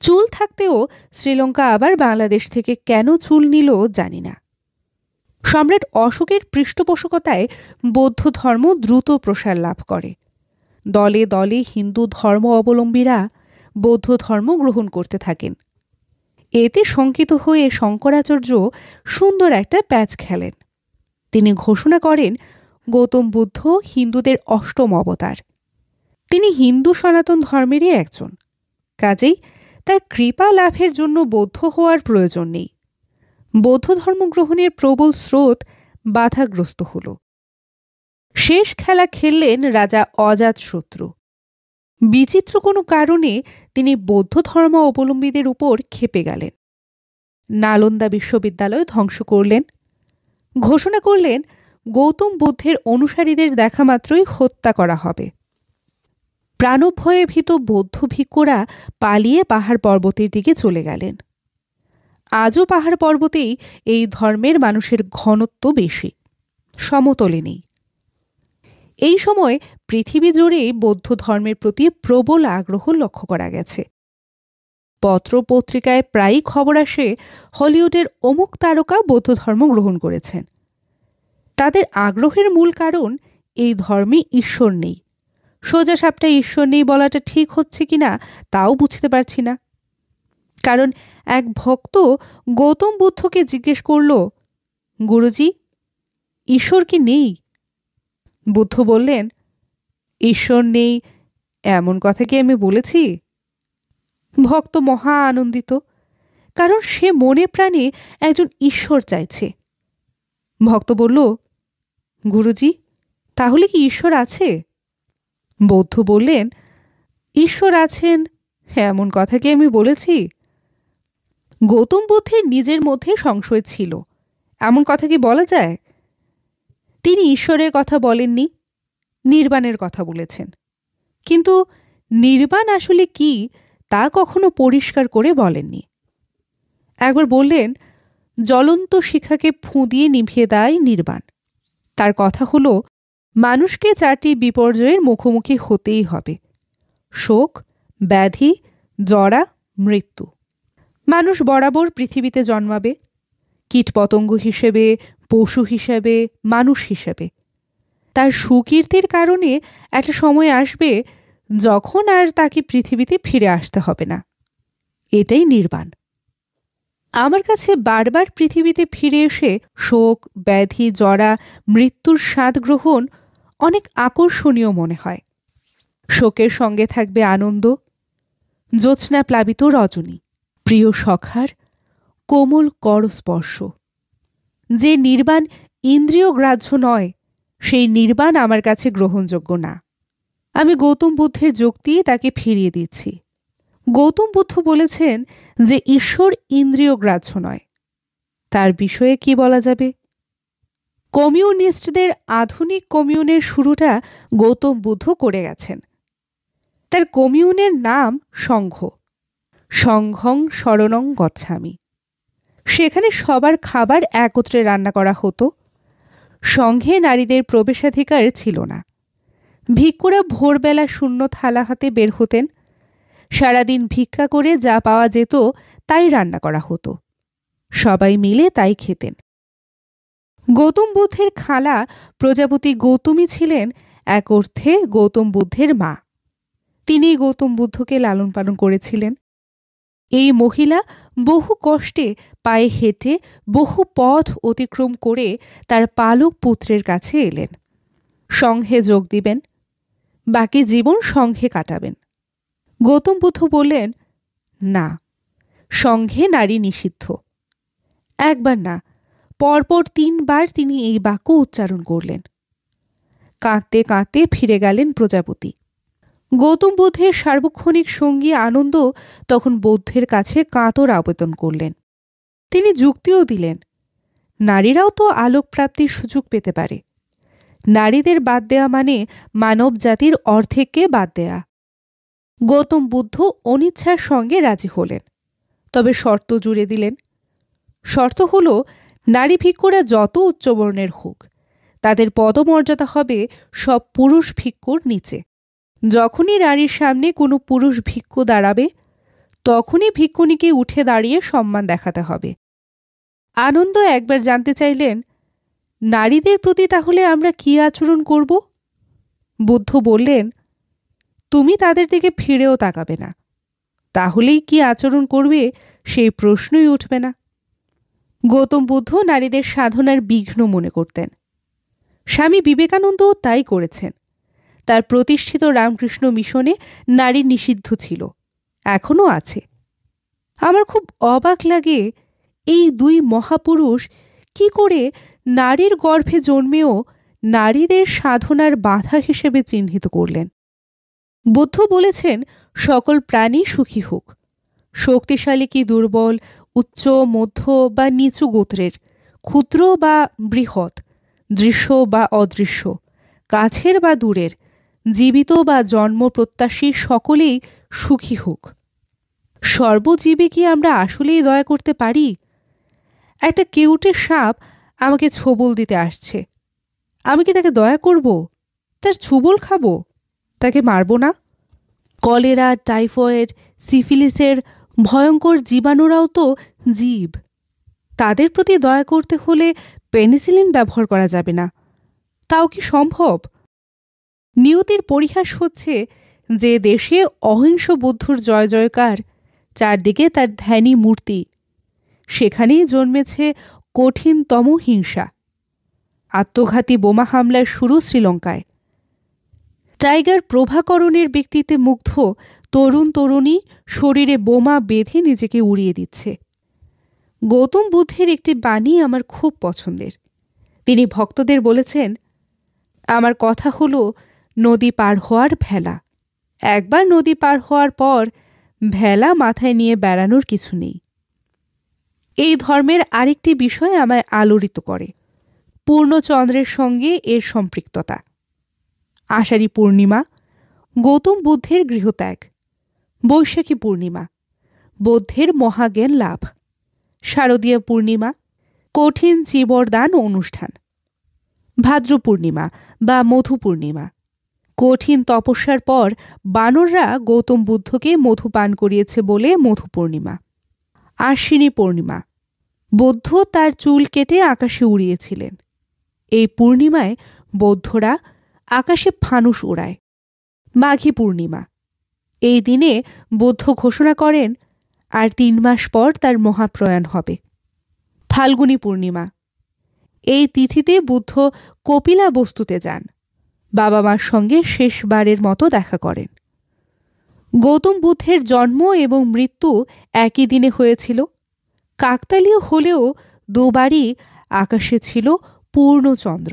চুল থাকতেও শ্রীলঙ্কা আবার বাংলাদেশ থেকে কেন চুল নিল জানি না। সম্রাট অশোকের পৃষ্ঠপোষকতায় বৌদ্ধ ধর্ম দ্রুত প্রসার লাভ করে। দলে দলে হিন্দু ধর্ম অবলম্বীরা বৌদ্ধ ধর্ম গ্রহণ করতে থাকেন। এতে শঙ্কিত হয়ে শঙ্করাচার্য সুন্দর একটা প্যাচ খেলেন। তিনি ঘোষণা করেন, গৌতম বুদ্ধ হিন্দুদের 8ম অবতার। তিনি হিন্দু সনাতন ধর্মেরই একজন, কাজেই তার কৃপা লাভের জন্য বৌদ্ধ হওয়ার প্রয়োজন নেই। বৌদ্ধ ধর্ম গ্রহণের প্রবল স্রোত বাধাগ্রস্ত হল। শেষ খেলা খেললেন রাজা অজাতশত্রু। বিচিত্র কোনো কারণে তিনি বৌদ্ধ ধর্ম অবলম্বীদের উপর ক্ষেপে গেলেন। নালন্দা বিশ্ববিদ্যালয় ধ্বংস করলেন। ঘোষণা করলেন, গৌতম বুদ্ধের অনুসারীদের দেখা মাত্রই হত্যা করা হবে। প্রাণভয়ে ভীত বৌদ্ধ ভিক্ষুরা পালিয়ে পাহাড় পর্বতের দিকে চলে গেলেন। আজও পাহাড় পর্বতেই এই ধর্মের মানুষের ঘনত্ব বেশি, সমতলে নেই। এই সময় পৃথিবী জুড়ে বৌদ্ধ ধর্মের প্রতি প্রবল আগ্রহ লক্ষ্য করা গেছে। পত্র পত্রিকায় প্রায়ই খবর আসে, হলিউডের অমুক তারকা বৌদ্ধ ধর্ম গ্রহণ করেছেন। তাদের আগ্রহের মূল কারণ, এই ধর্মে ঈশ্বর নেই। সোজা সাপটা ঈশ্বর নেই বলাটা ঠিক হচ্ছে কিনা তাও বুঝতে পারছি না। কারণ এক ভক্ত গৌতম বুদ্ধকে জিজ্ঞেস করল, গুরুজি, ঈশ্বর কি নেই? বুদ্ধ বললেন, ঈশ্বর নেই এমন কথা কি আমি বলেছি? ভক্ত মহা আনন্দিত, কারণ সে মনে প্রাণে একজন ঈশ্বর চাইছে। ভক্ত বলল, গুরুজি, তাহলে কি ঈশ্বর আছে? বৌদ্ধ বললেন, ঈশ্বর আছেন এমন কথা কি আমি বলেছি? গৌতম বুদ্ধের নিজের মধ্যে সংশয় ছিল, এমন কথা কি বলা যায়? তিনি ঈশ্বরের কথা বলেননি, নির্বাণের কথা বলেছেন। কিন্তু নির্বাণ আসলে কি তা কখনো পরিষ্কার করে বলেননি। একবার বললেন, জ্বলন্ত শিখাকে ফুঁ দিয়ে নিভিয়ে দেয় নির্বাণ। তার কথা হলো, মানুষকে 4টি বিপর্যয়ের মুখোমুখি হতেই হবে: শোক, ব্যাধি, জরা, মৃত্যু। মানুষ বরাবর পৃথিবীতে জন্মাবে, কীটপতঙ্গ হিসেবে, পশু হিসেবে, মানুষ হিসেবে। তার সুকীর্তির কারণে একটা সময় আসবে যখন আর তাকে পৃথিবীতে ফিরে আসতে হবে না। এটাই নির্বাণ। আমার কাছে বারবার পৃথিবীতে ফিরে এসে শোক, ব্যাধি, জরা, মৃত্যুর স্বাদ গ্রহণ অনেক আকর্ষণীয় মনে হয়। শোকের সঙ্গে থাকবে আনন্দ, জ্যোৎস্না প্লাবিত রজনী, প্রিয় সখার কোমল করস্পর্শ। যে নির্বাণ ইন্দ্রিয় গ্রাহ্য নয়, সেই নির্বাণ আমার কাছে গ্রহণযোগ্য না। আমি গৌতম বুদ্ধের যুক্তি তাকে ফিরিয়ে দিচ্ছি। গৌতম বুদ্ধ বলেছেন যে ঈশ্বর ইন্দ্রিয় গ্রাহ্য নয়। তার বিষয়ে কি বলা যাবে? কমিউনিস্টদের আধুনিক কমিউনের শুরুটা গৌতম বুদ্ধ করে গেছেন। তার কমিউনের নাম সংঘ, সংঘং শরণং গচ্ছামি। সেখানে সবার খাবার একত্রে রান্না করা হতো। সংঘে নারীদের প্রবেশাধিকার ছিল না। ভিক্ষুরা ভোরবেলা শূন্য থালা হাতে বের হতেন। সারাদিন ভিক্ষা করে যা পাওয়া যেত তাই রান্না করা হতো। সবাই মিলে তাই খেতেন। গৌতম বুদ্ধের খালা প্রজাপতি গৌতমী ছিলেন এক অর্থে গৌতম বুদ্ধের মা। তিনি গৌতম বুদ্ধকে লালন পালন করেছিলেন। এই মহিলা বহু কষ্টে পায়ে হেঁটে বহু পথ অতিক্রম করে তার পালক পুত্রের কাছে এলেন। সংঘে যোগ দিবেন, বাকি জীবন সংঘে কাটাবেন। গৌতম বুদ্ধ বললেন, না, সংঘে নারী নিষিদ্ধ। একবার না, পরপর 3 বার তিনি এই বাক্য উচ্চারণ করলেন। কাঁদতে কাঁদতে ফিরে গেলেন প্রজাপতি। গৌতম বুদ্ধের সার্বক্ষণিক সঙ্গী আনন্দ তখন বৌদ্ধের কাছে কাতর আবেদন করলেন। তিনি যুক্তিও দিলেন, নারীরাও তো আলোক প্রাপ্তির সুযোগ পেতে পারে। নারীদের বাদ দেয়া মানে মানব জাতির অর্ধেককে বাদ দেয়া। গৌতম বুদ্ধ অনিচ্ছার সঙ্গে রাজি হলেন, তবে শর্ত জুড়ে দিলেন। শর্ত হল, নারী ভিক্ষুরা যত উচ্চবর্ণের হোক, তাদের পদমর্যাদা হবে সব পুরুষ ভিক্ষুর নিচে। যখনই নারীর সামনে কোনো পুরুষ ভিক্ষু দাঁড়াবে, তখনই ভিক্ষুণীকে উঠে দাঁড়িয়ে সম্মান দেখাতে হবে। আনন্দ একবার জানতে চাইলেন, নারীদের প্রতি তাহলে আমরা কি আচরণ করব? বুদ্ধ বললেন, তুমি তাদের দিকে ফিরেও তাকাবে না। তাহলেই কি আচরণ করবে সেই প্রশ্নই উঠবে না। গৌতম বুদ্ধ নারীদের সাধনার বিঘ্ন মনে করতেন। স্বামী বিবেকানন্দও তাই করেছেন। তার প্রতিষ্ঠিত রামকৃষ্ণ মিশনে নারী নিষিদ্ধ ছিল, এখনও আছে। আমার খুব অবাক লাগে, এই 2 মহাপুরুষ কি করে নারীর গর্ভে জন্মেও নারীদের সাধনার বাধা হিসেবে চিহ্নিত করলেন। বুদ্ধ বলেছেন, সকল প্রাণী সুখী হোক। শক্তিশালী কি দুর্বল, উচ্চ, মধ্য বা নিচু গোত্রের, ক্ষুদ্র বা বৃহৎ, দৃশ্য বা অদৃশ্য, কাছের বা দূরের, জীবিত বা জন্ম প্রত্যাশী, সকলেই সুখী হোক। সর্বজীবে কি আমরা আসলেই দয়া করতে পারি? একটা কেউটে সাপ আমাকে ছোবল দিতে আসছে, আমি কি তাকে দয়া করব? তার ছোবল খাবো? তাকে মারব না? কলেরা, টাইফয়েড, সিফিলিসের ভয়ঙ্কর জীবাণুরাও তো জীব। তাদের প্রতি দয়া করতে হলে পেনিসিলিন ব্যবহার করা যাবে না। তাও কি সম্ভব? নিয়তির পরিহাস হচ্ছে যে দেশে অহিংস বুদ্ধর জয় জয়কার, চারদিকে তার ধ্যানী মূর্তি, সেখানেই জন্মেছে কঠিনতম হিংসা। আত্মঘাতী বোমা হামলার শুরু শ্রীলঙ্কায়। টাইগার প্রভাকরণের ব্যক্তিত্বে মুগ্ধ তরুণ তরুণী শরীরে বোমা বেঁধে নিজেকে উড়িয়ে দিচ্ছে। গৌতম বুদ্ধের একটি বাণী আমার খুব পছন্দের। তিনি ভক্তদের বলেছেন, আমার কথা হলো নদী পার হওয়ার ভেলা। একবার নদী পার হওয়ার পর ভেলা মাথায় নিয়ে বেড়ানোর কিছু নেই। এই ধর্মের আরেকটি বিষয় আমায় আলোড়িত করে, পূর্ণচন্দ্রের সঙ্গে এর সম্পৃক্ততা। আষাঢ়ী পূর্ণিমা, গৌতম বুদ্ধের গৃহত্যাগ। বৈশাখী পূর্ণিমা, বৌদ্ধের মহাজ্ঞান লাভ। শারদীয় পূর্ণিমা, কঠিন চিবরদান অনুষ্ঠান। ভাদ্র পূর্ণিমা বা মধু পূর্ণিমা, কঠিন তপস্যার পর বানররা গৌতম বুদ্ধকে মধু পান করিয়েছে বলে মধু পূর্ণিমা। আশ্বিনী পূর্ণিমা, বৌদ্ধ তার চুল কেটে আকাশে উড়িয়েছিলেন। এই পূর্ণিমায় বৌদ্ধরা আকাশে ফানুস ওড়ায়। মাঘী পূর্ণিমা, এই দিনে বৌদ্ধ ঘোষণা করেন, আর 3 মাস পর তার মহাপ্রয়াণ হবে। ফাল্গুনী পূর্ণিমা। এই তিথিতে বুদ্ধ কপিলাবস্তুতে যান, বাবা মার সঙ্গে শেষবারের মতো দেখা করেন। গৌতম বুদ্ধের জন্ম এবং মৃত্যু একই দিনে হয়েছিল। কাকতালীয় হলেও দুবারই আকাশে ছিল পূর্ণচন্দ্র।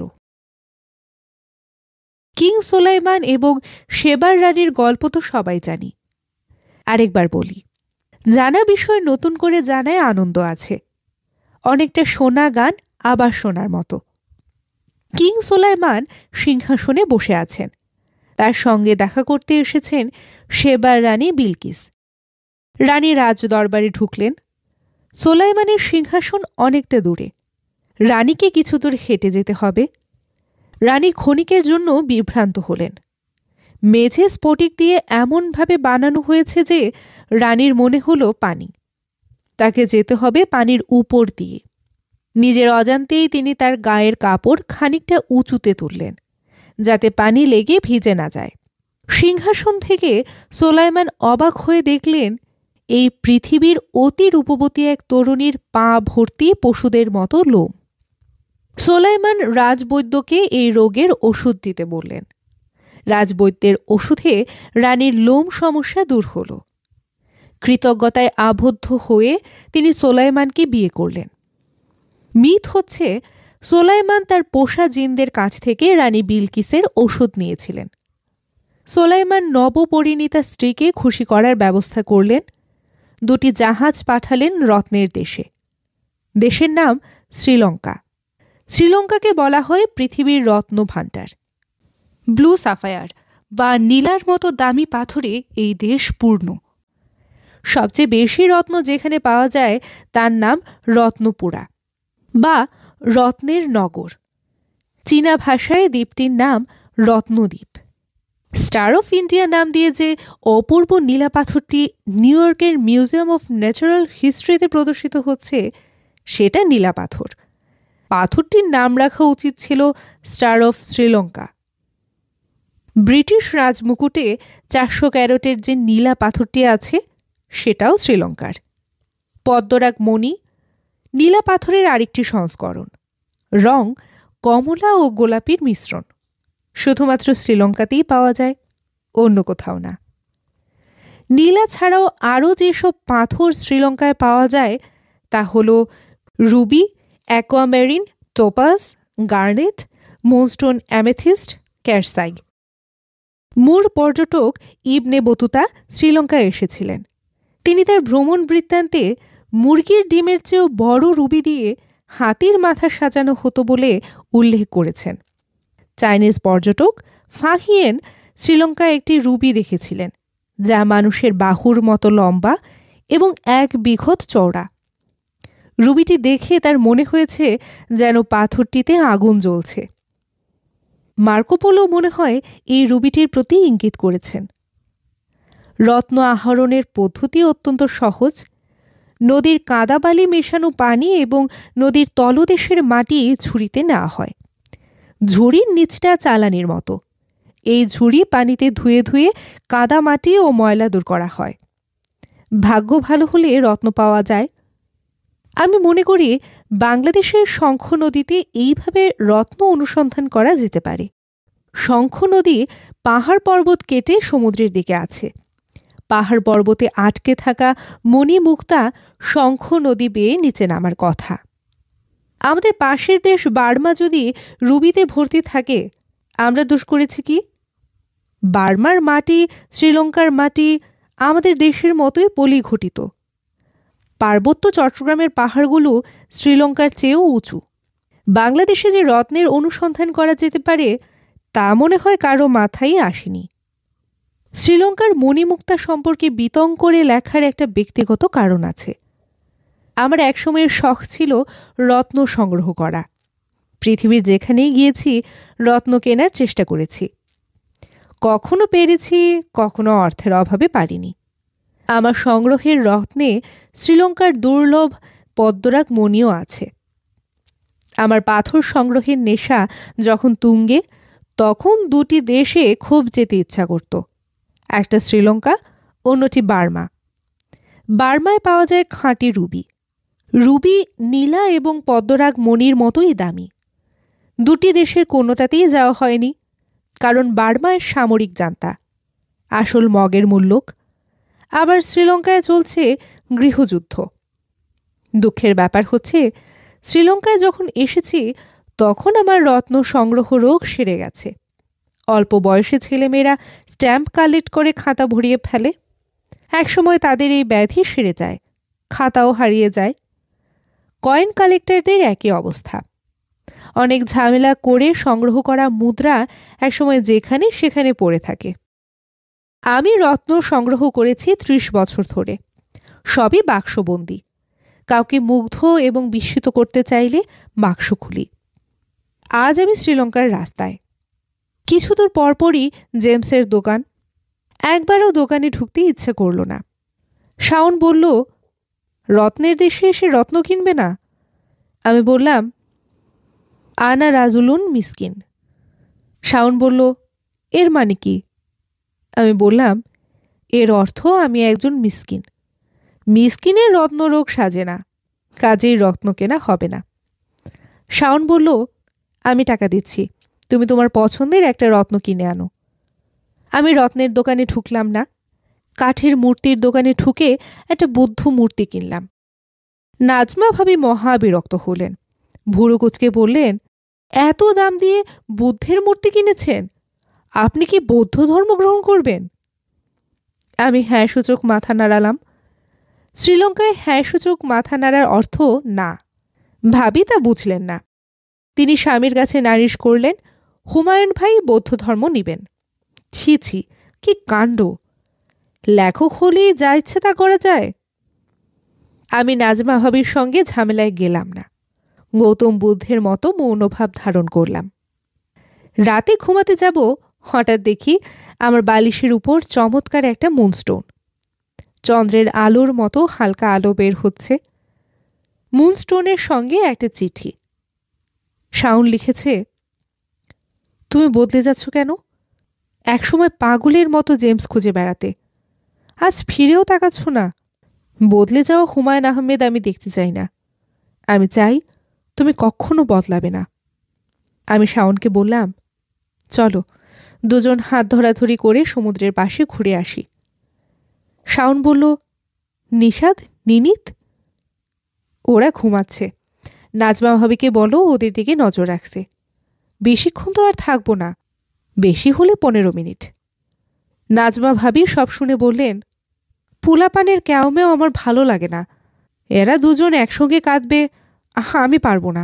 কিং সুলাইমান এবং সেবার রানীর গল্প তো সবাই জানি। আরেকবার বলি, জানা বিষয় নতুন করে জানায় আনন্দ আছে। অনেকটা শোনা গান আবার শোনার মতো। কিং সুলাইমান সিংহাসনে বসে আছেন। তার সঙ্গে দেখা করতে এসেছেন সেবার রানী বিলকিস। রানী রাজদরবারে ঢুকলেন। সুলাইমানের সিংহাসন অনেকটা দূরে। রানীকে কিছু দূর হেঁটে যেতে হবে। রানী ক্ষণিকের জন্য বিভ্রান্ত হলেন। মেঝে স্ফটিক দিয়ে এমনভাবে বানানো হয়েছে যে রানীর মনে হলো পানি। তাকে যেতে হবে পানির উপর দিয়ে। নিজের অজান্তেই তিনি তার গায়ের কাপড় খানিকটা উঁচুতে তুললেন, যাতে পানি লেগে ভিজে না যায়। সিংহাসন থেকে সুলাইমান অবাক হয়ে দেখলেন এই পৃথিবীর অতি রূপবতী এক তরুণীর পা ভর্তি পশুদের মতো লোম। সুলাইমান রাজবৈদ্যকে এই রোগের ওষুধ দিতে বললেন। রাজবৈদ্যের ওষুধে রানীর লোম সমস্যা দূর হল। কৃতজ্ঞতায় আবদ্ধ হয়ে তিনি সুলাইমানকে বিয়ে করলেন। মিথ হচ্ছে সুলাইমান তার পোষা জিনদের কাছ থেকে রানী বিলকিসের ওষুধ নিয়েছিলেন। সুলাইমান নবপরিণীতা স্ত্রীকে খুশি করার ব্যবস্থা করলেন। 2টি জাহাজ পাঠালেন রত্নের দেশে। দেশের নাম শ্রীলঙ্কা। শ্রীলঙ্কাকে বলা হয় পৃথিবীর রত্ন ভাণ্ডার। ব্লু সাফায়ার বা নীলার মতো দামি পাথরে এই দেশ পূর্ণ। সবচেয়ে বেশি রত্ন যেখানে পাওয়া যায় তার নাম রত্নপুরা বা রত্নের নগর। চীনা ভাষায় দ্বীপটির নাম রত্নদ্বীপ। স্টার অফ ইন্ডিয়া নাম দিয়ে যে অপূর্ব নীলা পাথরটি নিউ ইয়র্কের মিউজিয়াম অফ ন্যাচারাল হিস্ট্রিতে প্রদর্শিত হচ্ছে, সেটা নীলা পাথর। পাথরটির নাম রাখা উচিত ছিল স্টার অফ শ্রীলঙ্কা। ব্রিটিশ রাজমুকুটে 400 ক্যারেটের যে নীলা পাথরটি আছে, সেটাও শ্রীলঙ্কার। পদ্মরাগ মণি নীলা পাথরের আরেকটি সংস্করণ। রং কমলা ও গোলাপির মিশ্রণ। শুধুমাত্র শ্রীলঙ্কাতেই পাওয়া যায়, অন্য কোথাও না। নীলা ছাড়াও আরও যেসব পাথর শ্রীলঙ্কায় পাওয়া যায় তা হল ruby, aquamarine, topaz, garnet, moonstone, amethyst, ক্যারসাইট। মূর পর্যটক ইবনে বতুতা শ্রীলঙ্কায় এসেছিলেন। তিনি তার ভ্রমণ বৃত্তান্তে মুরগির ডিমের চেয়েও বড় রুবি দিয়ে হাতির মাথা সাজানো হতো বলে উল্লেখ করেছেন। চাইনিজ পর্যটক ফাহিয়েন শ্রীলঙ্কায় একটি রুবি দেখেছিলেন, যা মানুষের বাহুর মতো লম্বা এবং 1 বিঘত চওড়া। রুবিটি দেখে তার মনে হয়েছে যেন পাথরটিতে আগুন জ্বলছে। মার্কোপোলো মনে হয় এই রুবিটির প্রতি ইঙ্গিত করেছেন। রত্ন আহরণের পদ্ধতি অত্যন্ত সহজ। নদীর কাদাবালি মেশানো পানি এবং নদীর তলদেশের মাটি ঝুড়িতে নেওয়া হয়। ঝুড়ির নিচটা চালানির মতো। এই ঝুড়ি পানিতে ধুয়ে ধুয়ে কাদা মাটি ও ময়লা দূর করা হয়। ভাগ্য ভালো হলে রত্ন পাওয়া যায়। আমি মনে করি বাংলাদেশের শঙ্খ নদীতে এইভাবে রত্ন অনুসন্ধান করা যেতে পারে। শঙ্খ নদী পাহাড় পর্বত কেটে সমুদ্রের দিকে আছে। পাহাড় পর্বতে আটকে থাকা মণিমুক্তা শঙ্খ নদী বেয়ে নিচে নামার কথা। আমাদের পাশের দেশ বার্মা যদি রুবিতে ভর্তি থাকে, আমরা দোষ করেছি কি? বার্মার মাটি, শ্রীলঙ্কার মাটি আমাদের দেশের মতোই পলিঘটিত। পার্বত্য চট্টগ্রামের পাহাড়গুলো শ্রীলঙ্কার চেয়েও উঁচু। বাংলাদেশে যে রত্নের অনুসন্ধান করা যেতে পারে তা মনে হয় কারো মাথায় আসেনি। শ্রীলঙ্কার মণিমুক্তা সম্পর্কে বিতং করে লেখার একটা ব্যক্তিগত কারণ আছে। আমার একসময়ের শখ ছিল রত্ন সংগ্রহ করা। পৃথিবীর যেখানেই গিয়েছি রত্ন কেনার চেষ্টা করেছি। কখনো পেরেছি, কখনো অর্থের অভাবে পারিনি। আমার সংগ্রহের রত্নে শ্রীলঙ্কার দুর্লভ পদ্মরাগ মণিও আছে। আমার পাথর সংগ্রহের নেশা যখন তুঙ্গে, তখন 2টি দেশে খুব যেতে ইচ্ছা করত। একটা শ্রীলঙ্কা, অন্যটি বার্মা। বার্মায় পাওয়া যায় খাঁটি রুবি। রুবি নীলা এবং পদ্মরাগ মণির মতোই দামি। দুটি দেশের কোনোটাতেই যাওয়া হয়নি, কারণ বার্মায় সামরিক জান্তা, আসল মগের মূল্যক। আবার শ্রীলঙ্কায় চলছে গৃহযুদ্ধ। দুঃখের ব্যাপার হচ্ছে, শ্রীলঙ্কায় যখন এসেছি তখন আমার রত্ন সংগ্রহ রোগ সেরে গেছে। অল্প বয়সে ছেলেমেয়েরা স্ট্যাম্প কালেক্ট করে খাতা ভরিয়ে ফেলে। একসময় তাদের এই ব্যাধি সেরে যায়, খাতাও হারিয়ে যায়। কয়েন কালেক্টরদের একই অবস্থা। অনেক ঝামেলা করে সংগ্রহ করা মুদ্রা একসময় যেখানে সেখানে পড়ে থাকে। আমি রত্ন সংগ্রহ করেছি 30 বছর ধরে, সবই বাক্সবন্দি। কাউকে মুগ্ধ এবং বিস্মিত করতে চাইলে বাক্স খুলি। আজ আমি শ্রীলঙ্কার রাস্তায়। কিছু দূর পরপরই জেমসের দোকান। একবারও দোকানে ঢুকতে ইচ্ছে করল না। শাওন বলল, রত্নের দেশে এসে রত্ন কিনবে না? আমি বললাম, আনা রাজুলুন মিসকিন। শাওন বলল, এর মানে কি? আমি বললাম, এর অর্থ আমি একজন মিসকিন। মিসকিনের রত্নরোগ সাজে না, কাজেই রত্ন কেনা হবে না। শাওন বলল, আমি টাকা দিচ্ছি, তুমি তোমার পছন্দের একটা রত্ন কিনে আনো। আমি রত্নের দোকানে ঢুকলাম না, কাঠের মূর্তির দোকানে ঢুকে একটা বুদ্ধ মূর্তি কিনলাম। নাজমা ভাবি মহা বিরক্ত হলেন, ভুরু কুচকে বললেন, এত দাম দিয়ে বুদ্ধের মূর্তি কিনেছেন? আপনি কি বৌদ্ধ ধর্ম গ্রহণ করবেন? আমি হ্যাঁ সূচক মাথা নাড়ালাম। শ্রীলঙ্কায় হ্যাঁ সূচক মাথা নাড়ার অর্থ না। ভাবি তা বুঝলেন না। তিনি স্বামীর কাছে নালিশ করলেন, হুমায়ুন ভাই বৌদ্ধ ধর্ম নিবেন। ছি ছি, কি কাণ্ড! লেখক হলেই যা ইচ্ছে তা করা যায়। আমি নাজমা ভাবির সঙ্গে ঝামেলায় গেলাম না। গৌতম বুদ্ধের মতো মৌনভাব ধারণ করলাম। রাতে ঘুমাতে যাব, হঠাৎ দেখি আমার বালিশের উপর চমৎকার একটা মুনস্টোন। চন্দ্রের আলোর মতো হালকা আলো বের হচ্ছে। মুনস্টোনের সঙ্গে একটা চিঠি। শাওন লিখেছে, তুমি বদলে যাচ্ছ কেন? একসময় পাগলের মতো জেমস খুঁজে বেড়াতে, আজ ফিরেও তাকাচ্ছ না। বদলে যাওয়া হুমায়ুন আহমেদ আমি দেখতে চাই না। আমি চাই তুমি কখনো বদলাবে না। আমি শাওনকে বললাম, চলো দুজন হাত ধরাধরি করে সমুদ্রের পাশে ঘুরে আসি। শাওন বলল, নিশাদ, নিনিত? ওরা ঘুমাচ্ছে। নাজমা ভাবিকে বলো ওদের দিকে নজর রাখতে। বেশিক্ষণ তো আর থাকবো না, বেশি হলে 15 মিনিট। নাজমা ভাবি সব শুনে বললেন, পোলাপানের ক্যাওমেও আমার ভালো লাগে না। এরা দুজন একসঙ্গে কাঁদবে, আমি পারবো না।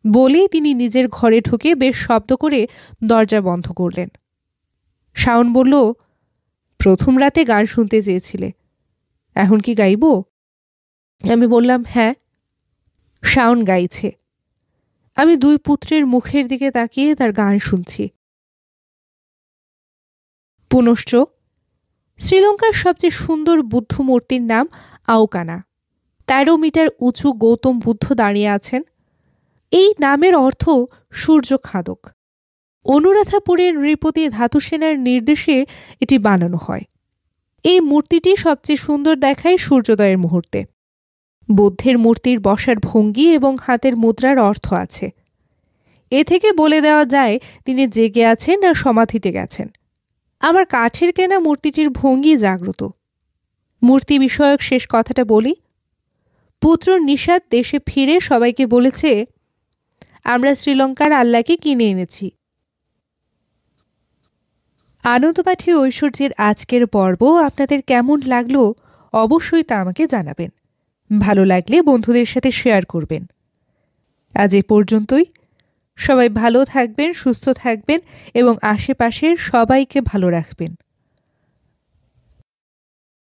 বলেই তিনি নিজের ঘরে ঢুকে বেশ শব্দ করে দরজা বন্ধ করলেন। শাওন বলল, প্রথম রাতে গান শুনতে চেয়েছিলে, এখন কি গাইব? আমি বললাম, হ্যাঁ। শাওন গাইছে। আমি দুই পুত্রের মুখের দিকে তাকিয়ে তার গান শুনছি। পুনশ্চ, শ্রীলঙ্কার সবচেয়ে সুন্দর বুদ্ধ মূর্তির নাম আউকানা। 13 মিটার উঁচু গৌতম বুদ্ধ দাঁড়িয়ে আছেন। এই নামের অর্থ সূর্য খাদক। অনুরাধাপুরের নৃপতি ধাতু সেনার নির্দেশে এটি বানানো হয়। এই মূর্তিটি সবচেয়ে সুন্দর দেখায় সূর্যোদয়ের মুহূর্তে। বুদ্ধের মূর্তির বসার ভঙ্গি এবং হাতের মুদ্রার অর্থ আছে। এ থেকে বলে দেওয়া যায় তিনি জেগে আছেন আর সমাধিতে গেছেন। আমার কাঠের কেনা মূর্তিটির ভঙ্গি জাগ্রত। মূর্তি বিষয়ক শেষ কথাটা বলি। পুত্র নিশাদ দেশে ফিরে সবাইকে বলেছে, আমরা শ্রীলঙ্কার আল্লাহকে কিনে এনেছি। আনন্দপাঠী ঐশ্বর্যের আজকের পর্ব আপনাদের কেমন লাগলো অবশ্যই তা আমাকে জানাবেন। ভালো লাগলে বন্ধুদের সাথে শেয়ার করবেন। আজ এ পর্যন্তই। সবাই ভালো থাকবেন, সুস্থ থাকবেন এবং আশেপাশের সবাইকে ভালো রাখবেন।